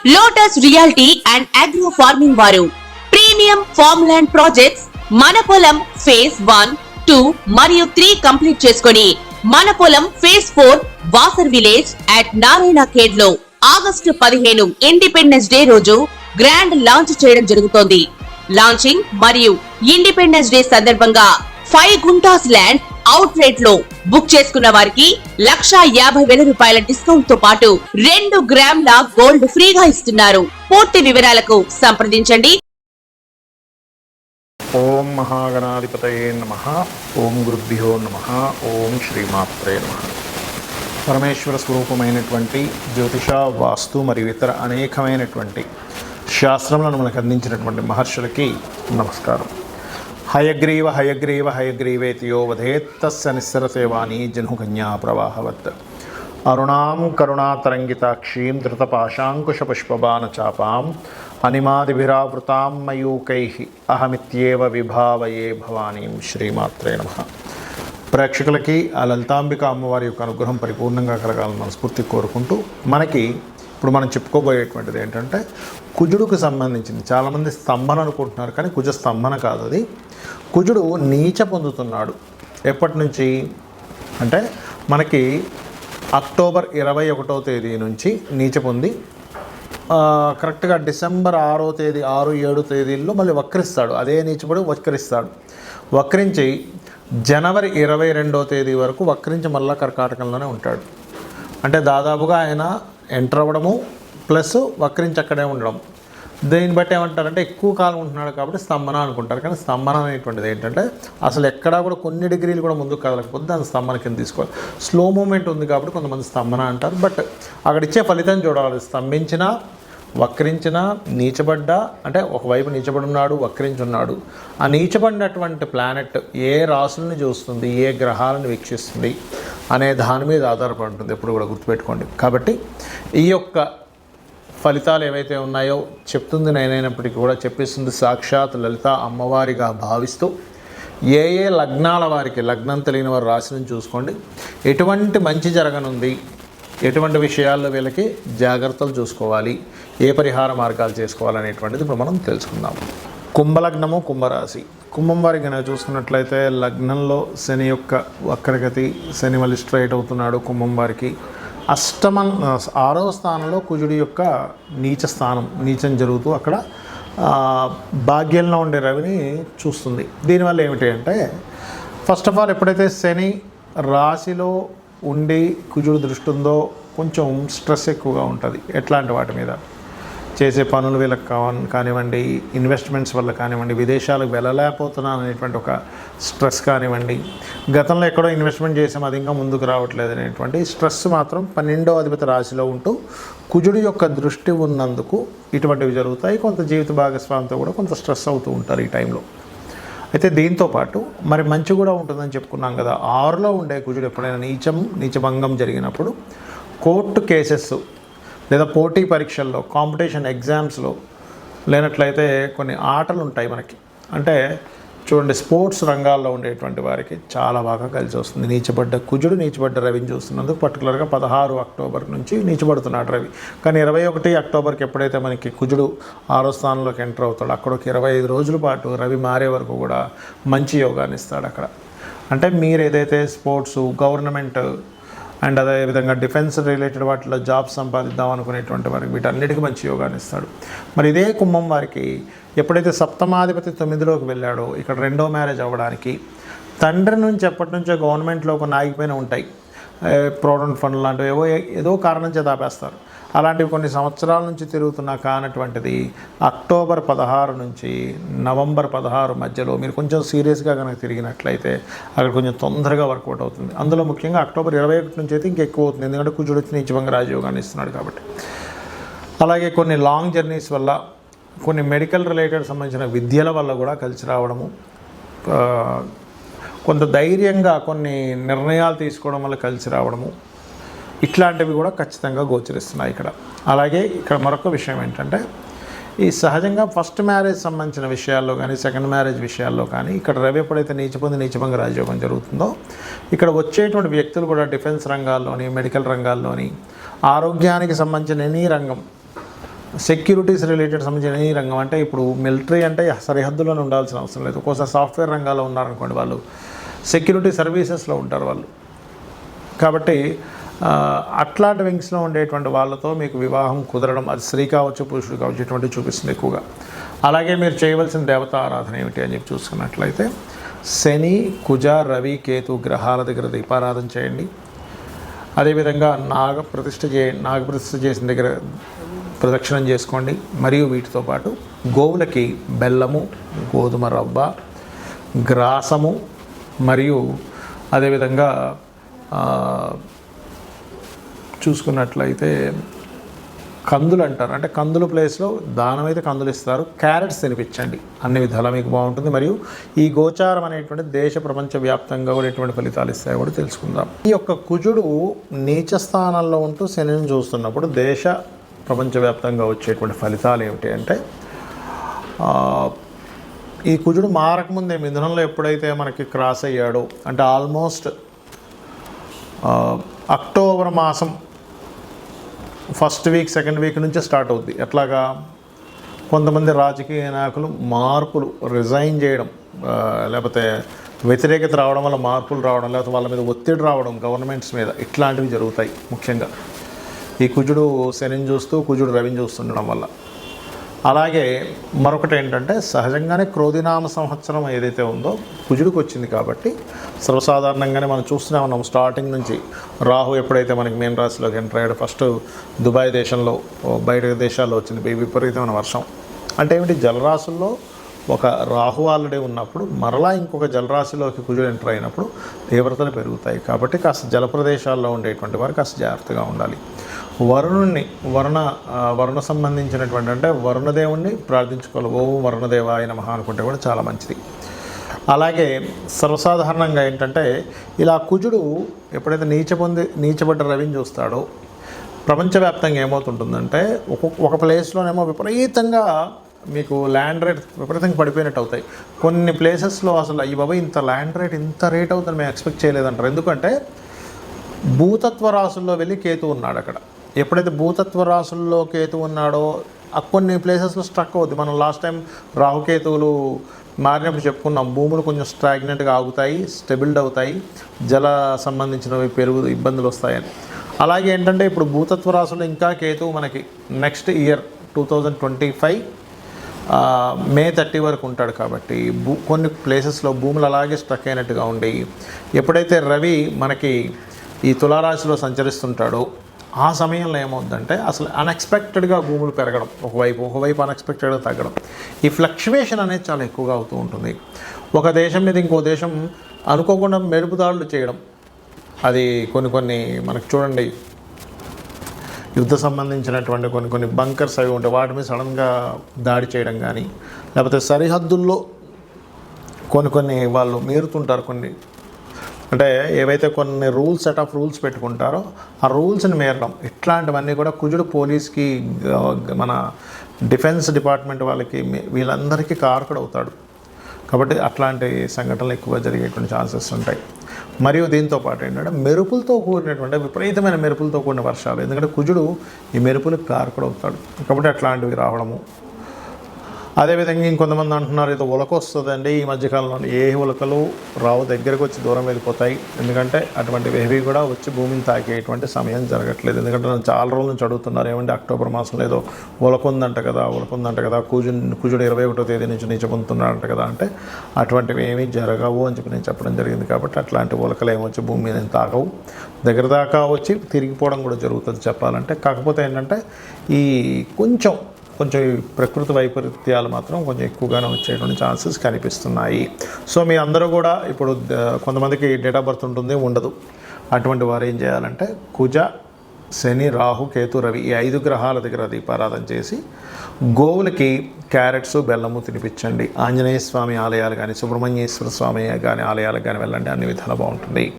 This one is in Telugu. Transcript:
Lotus reality and agro farming వారు ప్రీమియం ఫార్మ్ ల్యాండ్ ప్రాజెక్ట్స్ మన పొలం ఫేజ్ 1, 2 మరియు 3 కంప్లీట్ చేసుకొని మన పొలం phase 4 Wasar village at Narayana Khed లో ఆగస్టు 15 ఇండిపెండెన్స్ డే రోజు గ్రాండ్ లాంచ్ చేయడం జరుగుతోంది. లాంచింగ్ మరియు ఇండిపెండెన్స్ డే సందర్భంగా 5 గుంటాస్ ల్యాండ్ అవుట్ రేట్ లో బుక్ చేసుకున్న వారికి 1,50,000 రూపాయల డిస్కౌంట్ తో పాటు 2 గ్రాముల గోల్డ్ ఫ్రీగా ఇస్తున్నారు. పూర్తి వివరాలకు సంప్రదించండి. ఓం మహాగణాధిపతయే నమః. ఓం గురుభ్యో నమః. ఓం శ్రీమాత్రే నమః. పరమేశ్వర స్వరూపమైనటువంటి జ్యోతిష, వాస్తు మరియు ఇతర అనేకమైనటువంటి శాస్త్రములను మనకు అందించినటువంటి మహర్షులకి నమస్కారం. హయగ్రీవ హయగ్రీవ హయగ్రీవేతియో వధేత్తస్య నిస్సరసేవాణి జనుకన్యా ప్రవాహవత్. అరుణాం కరుణాతరంగితాక్షీం ధృతపాశాంకుశపుష్పబాణచాపాం అనిమాదిభిరావృతాం మయూకైః అహమిత్యేవ విభావయే భవానీం. శ్రీమాత్రే నమః. ప్రేక్షకులకి ఆ లలితాంబిక అమ్మవారి యొక్క అనుగ్రహం పరిపూర్ణంగా కలగాలని మనస్ఫూర్తి కోరుకుంటూ, మనకి ఇప్పుడు మనం చెప్పుకోబోయేటువంటిది ఏంటంటే కుజుడుకు సంబంధించింది. చాలామంది స్తంభన అనుకుంటున్నారు, కానీ కుజ స్తంభన కాదు. అది కుజుడు నీచ పొందుతున్నాడు. ఎప్పటి నుంచి అంటే మనకి అక్టోబర్ 21వ తేదీ నుంచి నీచ పొంది కరెక్ట్గా డిసెంబర్ 6వ తేదీ 6, 7 తేదీల్లో మళ్ళీ వక్రిస్తాడు. అదే నీచపడి వక్రిస్తాడు. వక్రించి జనవరి 22వ తేదీ వరకు వక్రించి మళ్ళా కర్కాటకంలోనే ఉంటాడు. అంటే దాదాపుగా ఆయన ఎంటర్ అవ్వడము ప్లస్ వక్రించి అక్కడే ఉండడం. దీన్ని బట్టి ఏమంటారంటే ఎక్కువ కాలం ఉంటున్నాడు కాబట్టి స్తంభన అనుకుంటారు. కానీ స్తంభన అనేటువంటిది ఏంటంటే అసలు ఎక్కడా కూడా కొన్ని డిగ్రీలు కూడా ముందుకు కదలకపోతే దాన్ని స్తంభన కింద తీసుకోవాలి. స్లో మూమెంట్ ఉంది కాబట్టి కొంతమంది స్తంభన అంటారు. బట్ అక్కడ ఇచ్చే ఫలితం చూడాలి. స్తంభించినా, వక్రించినా, నీచబడ్డా, అంటే ఒకవైపు నీచబడున్నాడు, వక్రించున్నాడు. ఆ నీచబడినటువంటి ప్లానెట్ ఏ రాసులను చూస్తుంది, ఏ గ్రహాలను వీక్షిస్తుంది అనే దాని మీద ఆధారపడి ఉంటుంది. ఎప్పుడు కూడా గుర్తుపెట్టుకోండి. కాబట్టి ఈ యొక్క ఫలితాలు ఏవైతే ఉన్నాయో చెప్తుంది నేనైనప్పటికీ కూడా చెప్పిస్తుంది సాక్షాత్ లలిత అమ్మవారిగా భావిస్తూ, ఏ ఏ లగ్నాల వారికి, లగ్నం తెలియని వారి రాశిని చూసుకోండి, ఎటువంటి మంచి జరగనుంది, ఎటువంటి విషయాల్లో వీళ్ళకి జాగ్రత్తలు చూసుకోవాలి, ఏ పరిహార మార్గాలు చేసుకోవాలనేటువంటిది ఇప్పుడు మనం తెలుసుకుందాం. కుంభలగ్నము, కుంభరాశి. కుంభం వారికి కనుక చూసుకున్నట్లయితే లగ్నంలో శని యొక్క వక్రగతి, శని మళ్ళీ స్ట్రైట్ అవుతున్నాడు. కుంభం వారికి 6వ స్థానంలో కుజుడి యొక్క నీచ స్థానం, నీచం జరుగుతూ అక్కడ భాగ్యంలో ఉండే రవిని చూస్తుంది. దీనివల్ల ఏమిటి అంటే ఫస్ట్ ఆఫ్ ఆల్ ఎప్పుడైతే శని రాశిలో ఉండి కుజుడు దృష్టి ఉందో కొంచెం స్ట్రెస్ ఎక్కువగా ఉంటుంది. ఎట్లాంటి వాటి మీద, చేసే పనులు వీళ్ళకి కానివ్వండి, ఇన్వెస్ట్మెంట్స్ వల్ల కానివ్వండి, విదేశాలకు వెళ్ళలేకపోతున్నాను అనేటువంటి ఒక స్ట్రెస్ కానివ్వండి, గతంలో ఎక్కడో ఇన్వెస్ట్మెంట్ చేసాం అది ఇంకా ముందుకు రావట్లేదు అనేటువంటి స్ట్రెస్ మాత్రం 12వ అధిపతి రాశిలో ఉంటూ కుజుడి యొక్క దృష్టి ఉన్నందుకు ఇటువంటివి జరుగుతాయి. కొంత జీవిత భాగస్వామితో కూడా కొంత స్ట్రెస్ అవుతూ ఉంటారు ఈ టైంలో. అయితే దీంతోపాటు మరి మంచి కూడా ఉంటుందని చెప్పుకున్నాం కదా. 6లో ఉండే కుజుడు ఎప్పుడైనా నీచభంగం జరిగినప్పుడు కోర్టు కేసెస్ లేదా పోటీ పరీక్షల్లో, కాంపిటీషన్ ఎగ్జామ్స్లో, లేనట్లయితే కొన్ని ఆటలు ఉంటాయి మనకి. అంటే చూడండి, స్పోర్ట్స్ రంగాల్లో ఉండేటువంటి వారికి చాలా బాగా కలిసి వస్తుంది. నీచబడ్డ కుజుడు నీచబడ్డ రవిని చూస్తున్నందుకు పర్టికులర్గా 16 అక్టోబర్ నుంచి నీచబడుతున్నాడు రవి. కానీ 21 అక్టోబర్కి ఎప్పుడైతే మనకి కుజుడు 6వ స్థానంలోకి ఎంటర్ అవుతాడు, అక్కడ ఒక 25 రోజుల పాటు రవి మారే వరకు కూడా మంచి యోగాన్ని ఇస్తాడు అక్కడ. అంటే మీరు ఏదైతే స్పోర్ట్స్, గవర్నమెంట్ అండ్ అదేవిధంగా డిఫెన్స్ రిలేటెడ్ వాటిలో జాబ్ సంపాదిద్దాం అనుకునేటువంటి వారికి వీటన్నిటికీ మంచి యోగాన్ని ఇస్తాడు. మరి ఇదే కుంభం వారికి ఎప్పుడైతే సప్తమాధిపతి 9లోకి వెళ్ళాడో ఇక్కడ 2వ మ్యారేజ్ అవ్వడానికి, తండ్రి నుంచి ఎప్పటి నుంచో గవర్నమెంట్లో కొన్ని ఆగిపోయిన ఉంటాయి, ప్రావిడెంట్ ఫండ్ లాంటివి ఏదో కారణం చేత ఆపేస్తారు. అలాంటివి కొన్ని సంవత్సరాల నుంచి తిరుగుతున్నా కానటువంటిది అక్టోబర్ 16 నుంచి నవంబర్ 16 మధ్యలో మీరు కొంచెం సీరియస్గా కనుక తిరిగినట్లయితే అక్కడ కొంచెం తొందరగా వర్కౌట్ అవుతుంది. అందులో ముఖ్యంగా అక్టోబర్ 21 నుంచి అయితే ఇంకెక్కువ అవుతుంది, ఎందుకంటే కుజుడు వచ్చి నీచభంగ రాజయోగాన్ని ఇస్తున్నాడు కాబట్టి. అలాగే కొన్ని లాంగ్ జర్నీస్ వల్ల, కొన్ని మెడికల్ రిలేటెడ్ సంబంధించిన విద్యల వల్ల కూడా కలిసి రావడము, కొంత ధైర్యంగా కొన్ని నిర్ణయాలు తీసుకోవడం వల్ల కలిసి రావడము, ఇట్లాంటివి కూడా ఖచ్చితంగా గోచరిస్తున్నాయి ఇక్కడ. అలాగే ఇక్కడ మరొక విషయం ఏంటంటే ఈ సహజంగా ఫస్ట్ మ్యారేజ్ సంబంధించిన విషయాల్లో కానీ, సెకండ్ మ్యారేజ్ విషయాల్లో కానీ ఇక్కడ రవి ఎప్పుడైతే నీచభంగ రాజయోగం జరుగుతుందో ఇక్కడ వచ్చేటువంటి వ్యక్తులు కూడా డిఫెన్స్ రంగాల్లోని, మెడికల్ రంగాల్లోని, ఆరోగ్యానికి సంబంధించిన ఎనీ రంగం సెక్యూరిటీస్ రిలేటెడ్ సంబంధించిన ఎనీ రంగం, అంటే ఇప్పుడు మిలిటరీ అంటే సరిహద్దులోనే ఉండాల్సిన అవసరం లేదు. ఒక్కోసారి సాఫ్ట్వేర్ రంగాల్లో ఉన్నారనుకోండి, వాళ్ళు సెక్యూరిటీ సర్వీసెస్లో ఉంటారు వాళ్ళు. కాబట్టి అట్లాంటి వింగ్స్లో ఉండేటువంటి వాళ్ళతో మీకు వివాహం కుదరడం, అది స్త్రీ కావచ్చు పురుషుడు కావచ్చు, ఇటువంటివి చూపిస్తుంది ఎక్కువగా. అలాగే మీరు చేయవలసిన దేవతా ఆరాధన ఏమిటి అని చెప్పి చూసుకున్నట్లయితే శని, కుజ, రవి, కేతు గ్రహాల దగ్గర దీపారాధన చేయండి. అదేవిధంగా నాగప్రతిష్ఠ చేసిన దగ్గర ప్రదక్షిణం చేసుకోండి. మరియు వీటితో పాటు గోవులకి బెల్లము, గోధుమ రవ్వ, గ్రాసము మరియు అదేవిధంగా చూసుకున్నట్లయితే కందులు అంటారు, అంటే కందుల ప్లేస్లో దానం అయితే కందులు ఇస్తారు. క్యారెట్స్ తినిపించండి, అన్ని విధాలా మీకు బాగుంటుంది. మరియు ఈ గోచారం అనేటువంటి దేశ ప్రపంచ వ్యాప్తంగా కూడా ఎటువంటి ఫలితాలు ఇస్తాయో కూడా తెలుసుకుందాం. ఈ యొక్క కుజుడు నీచ స్థానంలో ఉంటూ శనిని చూస్తున్నప్పుడు దేశ ప్రపంచవ్యాప్తంగా వచ్చేటువంటి ఫలితాలు ఏమిటి అంటే, ఈ కుజుడు మారకముందే మిథునంలో ఎప్పుడైతే మనకి క్రాస్ అయ్యాడో, అంటే ఆల్మోస్ట్ అక్టోబర్ మాసం ఫస్ట్ వీక్ సెకండ్ వీక్ నుంచే స్టార్ట్ అవుద్ది. ఎట్లాగా కొంతమంది రాజకీయ నాయకులు మార్పులు రిజైన్ చేయడం, లేకపోతే వ్యతిరేకత రావడం వల్ల మార్పులు రావడం, లేకపోతే వాళ్ళ మీద ఒత్తిడి రావడం గవర్నమెంట్స్ మీద, ఇట్లాంటివి జరుగుతాయి. ముఖ్యంగా ఈ కుజుడు శనిని చూస్తూ కుజుడు రవిని చూస్తుండడం వల్ల. అలాగే మరొకటి ఏంటంటే, సహజంగానే క్రోధినామ సంవత్సరం ఏదైతే ఉందో కుజుడికి వచ్చింది కాబట్టి సర్వసాధారణంగానే మనం చూస్తూనే ఉన్నాం. స్టార్టింగ్ నుంచి రాహు ఎప్పుడైతే మనకి మీన రాశిలోకి ఎంటర్ అయ్యాడు, ఫస్ట్ దుబాయ్ దేశంలో, బయట దేశాల్లో వచ్చింది విపరీతమైన వర్షం. అంటే ఏమిటి, జలరాశుల్లో ఒక రాహు ఆల్రెడీ ఉన్నప్పుడు మరలా ఇంకొక జలరాశిలోకి కుజుడు ఎంటర్ అయినప్పుడు తీవ్రతలు పెరుగుతాయి. కాబట్టి కాస్త జల ప్రదేశాల్లో ఉండేటువంటి వారు కాస్త జాగ్రత్తగా ఉండాలి. వరుణుణ్ణి వరుణ సంబంధించినటువంటి, అంటే వరుణదేవుణ్ణి ప్రార్థించుకోవాలి. ఓం వరుణదేవాయ నమః అనుకుంటే కూడా చాలా మంచిది. అలాగే సర్వసాధారణంగా ఏంటంటే, ఇలా కుజుడు ఎప్పుడైతే నీచబడ్డ రవిని చూస్తాడో ప్రపంచవ్యాప్తంగా ఏమవుతుంటుందంటే, ఒక ప్లేస్లోనేమో విపరీతంగా మీకు ల్యాండ్ రేట్ విపరీతంగా పడిపోయినట్టు అవుతాయి. కొన్ని ప్లేసెస్లో అసలు ఈ బాబా ఇంత ల్యాండ్ రేట్ ఇంత రేట్ అవుతుంది మేము ఎక్స్పెక్ట్ చేయలేదంటారు. ఎందుకంటే భూతత్వ రాసుల్లో వెళ్ళి కేతు ఉన్నాడు అక్కడ. ఎప్పుడైతే భూతత్వ రాసుల్లో కేతు ఉన్నాడో కొన్ని ప్లేసెస్లో స్ట్రక్ అవుద్ది. మనం లాస్ట్ టైం రాహుకేతువులు మారినప్పుడు చెప్పుకున్నాం, భూములు కొంచెం స్టాగ్నెంట్గా ఆగుతాయి, స్టెబిల్డ్ అవుతాయి, జల సంబంధించినవి ఇబ్బందులు వస్తాయని. అలాగే ఏంటంటే, ఇప్పుడు భూతత్వ రాసుల్లో ఇంకా కేతువు మనకి నెక్స్ట్ ఇయర్ 2025 మే 30 వరకు ఉంటాడు. కాబట్టి కొన్ని ప్లేసెస్లో భూములు అలాగే స్ట్రక్ అయినట్టుగా ఉండి, ఎప్పుడైతే రవి మనకి ఈ తులారాశిలో సంచరిస్తుంటాడో ఆ సమయంలో ఏమవుతుందంటే, అసలు అన్ఎక్స్పెక్టెడ్గా భూములు పెరగడం, ఒకవైపు అన్ఎక్స్పెక్టెడ్గా తగ్గడం, ఈ ఫ్లక్చువేషన్ అనేది చాలా ఎక్కువగా అవుతూ ఉంటుంది. ఒక దేశం మీద ఇంకో దేశం అనుకోకుండా మెరుపుదాడులు చేయడం, అది కొన్ని మనకు చూడండి, యుద్ధ సంబంధించినటువంటి కొన్ని బంకర్స్ అవి ఉంటాయి, వాటి మీద సడన్గా దాడి చేయడం కానీ, లేకపోతే సరిహద్దుల్లో కొన్ని వాళ్ళు మీరుతుంటారు. అంటే ఏవైతే కొన్ని సెట్ ఆఫ్ రూల్స్ పెట్టుకుంటారో ఆ రూల్స్ని మీరడం, ఇట్లాంటివన్నీ కూడా కుజుడు పోలీస్కి, మన డిఫెన్స్ డిపార్ట్మెంట్ వాళ్ళకి, వీళ్ళందరికీ కారకుడు అవుతాడు. కాబట్టి అట్లాంటి సంఘటనలు ఎక్కువగా జరిగేటువంటి ఛాన్సెస్ ఉంటాయి. మరియు దీంతో పాటు ఏంటంటే, మెరుపులతో కూడినటువంటి విపరీతమైన మెరుపులతో కూడిన వర్షాలు, ఎందుకంటే కుజుడు ఈ మెరుపులకు కారకుడు అవుతాడు. కాబట్టి అట్లాంటివి రావడము. అదేవిధంగా ఇంకొంతమంది అంటున్నారు, ఏదో ఉలక వస్తుందండి ఈ మధ్యకాలంలో. ఏ ఉలకలు రావు, దగ్గరకు వచ్చి దూరం వెళ్ళిపోతాయి. ఎందుకంటే అటువంటి ఏవి కూడా వచ్చి భూమిని తాకేటువంటి సమయం జరగట్లేదు. ఎందుకంటే నన్ను చాలా రోజుల నుంచి అడుగుతున్నారు, ఏమంటే అక్టోబర్ మాసంలో ఏదో ఉలక ఉందంట కదా, కుజుడు 21వ తేదీ నుంచి నీచ పొందుతున్నాడంట కదా. అంటే అటువంటివి ఏమీ జరగవు అని చెప్పి నేను చెప్పడం జరిగింది. కాబట్టి అట్లాంటి ఉలకలు ఏమొచ్చి భూమి మీద తాకవు, దగ్గర దాకా వచ్చి తిరిగిపోవడం కూడా జరుగుతుంది చెప్పాలంటే. కాకపోతే ఏంటంటే, ఈ కొంచెం ఈ ప్రకృతి వైపరీత్యాలు మాత్రం కొంచెం ఎక్కువగానే వచ్చేటువంటి ఛాన్సెస్ కనిపిస్తున్నాయి. సో మీ అందరూ కూడా ఇప్పుడు కొంతమందికి డేట్ ఆఫ్ బర్త్ ఉంటుంది, ఉండదు. అటువంటి వారు ఏం చేయాలంటే, కుజ, శని, రాహు, కేతు, రవి ఈ 5 గ్రహాల దగ్గర దీపారాధన చేసి గోవులకి క్యారెట్స్, బెల్లము తినిపించండి. ఆంజనేయ స్వామి ఆలయాలు కానీ, సుబ్రహ్మణ్యేశ్వర స్వామి కానీ ఆలయాలకు కానీ వెళ్ళండి, అన్ని విధాలు బాగుంటుంది.